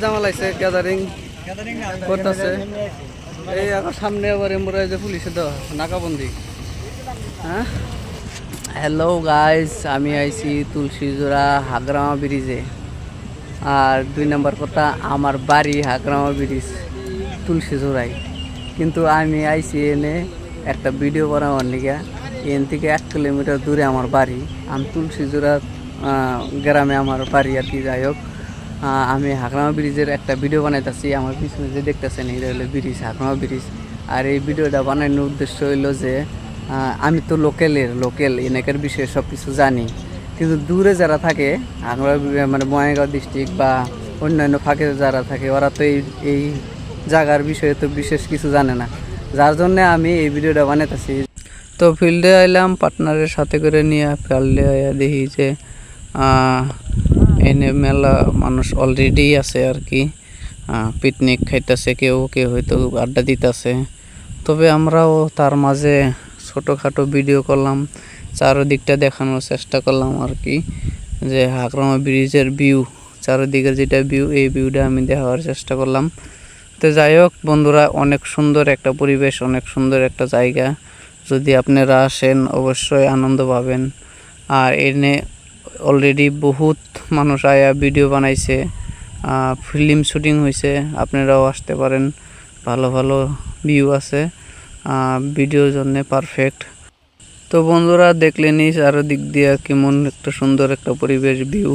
জামালাইছে gathering করতেছে এই এখন সামনে আবার এমরা যে পুলিশে দেওয়া নাকাবন্দি। হ্যাঁ, হ্যালো গাইস, আমি আইছি তুলসীজোড়া হাগরামা ব্রিজে। আর 2 নম্বর কথা, আমার বাড়ি হাগরামা ব্রিজ তুলসীজোড়ায়, কিন্তু আমি আইছি এনে একটা ভিডিও বানাবার লিগা। এন থেকে 1 কিলোমিটার দূরে আমার বাড়ি। আমি তুলসীজোড়া গ্রামে আমার বাড়ি আর কি। যাই হোক, আমি হাগরামা ব্রিজের একটা ভিডিও বানাইতেছি। আমার পিছনে যে দেখতেছেন এটা হলো ব্রিজ, হাগরামা ব্রিজ। আর এই ভিডিওটা বানানোর উদ্দেশ্য হইলো যে আমি তো লোকেল এলাকার বিষয়ে সব কিছু জানি, কিন্তু দূরে যারা থাকে আমরা মানে বঙ্গাইগাঁও ডিস্ট্রিক্ট বা অন্যান্য ফাঁকে যারা থাকে ওরা তো এই জায়গার বিষয়ে তো বিশেষ কিছু জানে না, যার জন্যে আমি এই ভিডিওটা বানাইতেছি। তো ফিল্ডে আইলাম পার্টনারের সাথে করে নিয়ে। ফিল্ডে আইয়া দেখি যে এনে মেলা মানুষ অলরেডি আছে আর কি, পিকনিক খাইতেছে, কেউ কেউ হয়তো আড্ডা দিতেছে। তবে আমরাও তার মাঝে ছোটোখাটো ভিডিও করলাম, চারদিকটা দেখানোর চেষ্টা করলাম আর কি, যে হাগরামা ব্রিজের ভিউ, চারদিকের যেটা ভিউ, এই ভিউটা আমি দেখাবার চেষ্টা করলাম। তো যাই হোক বন্ধুরা, অনেক সুন্দর একটা পরিবেশ, অনেক সুন্দর একটা জায়গা। যদি আপনারা আসেন অবশ্যই আনন্দ পাবেন। আর এনে অলরেডি বহুত মানুষ আয়া ভিডিও বানাইছে, ফিল্ম শুটিং হয়েছে, আপনারাও আসতে পারেন। ভালো ভালো ভিউ আছে, ভিডিওর জন্য পারফেক্ট। তো বন্ধুরা দেখলেনি চারদিক দিয়ে কেমন একটা সুন্দর একটা পরিবেশ ভিউ।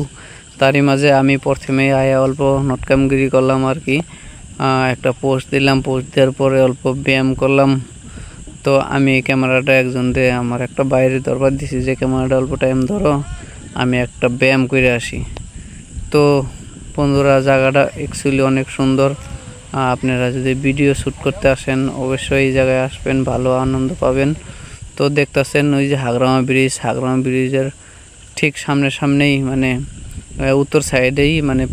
তারই মাঝে আমি প্রথমে আয়া অল্প নটকামগিরি করলাম আর কি, একটা পোস্ট দিলাম, পোস্ট দেওয়ার পরে অল্প ব্যায়াম করলাম। তো আমি ক্যামেরাটা একজন দিয়ে আমার একটা বাইরে দরবার দিছি যে ক্যামেরাটা অল্প টাইম ধরো, আমি একটা ব্যায়াম করে আসি। তো বন্ধুরা জায়গাটা অ্যাকচুয়ালি অনেক সুন্দর। আপনারা যদি ভিডিও শ্যুট করতে আসেন অবশ্যই এই জায়গায় আসবেন, ভালো আনন্দ পাবেন। তো দেখতেছেন ওই যে হাগরামা ব্রিজের ঠিক সামনেই মানে উত্তর সাইডেই মানে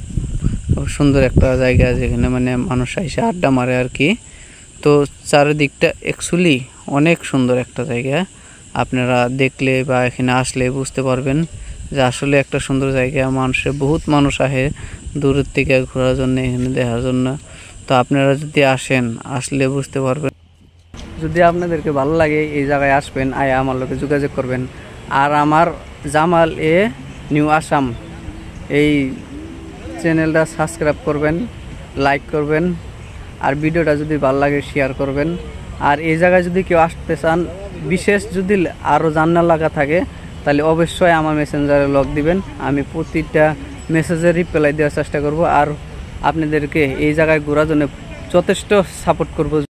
সুন্দর একটা জায়গা, যেখানে মানে মানুষ এসে আড্ডা মারে আর কি। তো চারিদিকটা অ্যাকচুয়ালি অনেক সুন্দর একটা জায়গা। আপনারা দেখলে বা এখানে আসলে বুঝতে পারবেন যে আসলে একটা সুন্দর জায়গা। বহুত মানুষ আসে দূরের থেকে ঘোরার জন্য, এখানে দেখার জন্য। তো আপনারা যদি আসলে বুঝতে পারবেন। যদি আপনাদেরকে ভালো লাগে এই জায়গায় আসবেন, আয়া আমার লোকে যোগাযোগ করবেন। আর আমার জামাল এ নিউ আসাম এই চ্যানেলটা সাবস্ক্রাইব করবেন, লাইক করবেন, আর ভিডিওটা যদি ভালো লাগে শেয়ার করবেন। আর এই জায়গায় যদি কেউ আসতে চান, বিশেষ যদি আরও জানার লাগা থাকে, তাহলে অবশ্যই আমার মেসেঞ্জারে লগ দিবেন। আমি প্রতিটা মেসেজের রিপ্লাই দেওয়ার চেষ্টা করব, আর আপনাদেরকে এই জায়গায় ঘোরার জন্য যথেষ্ট সাপোর্ট করব।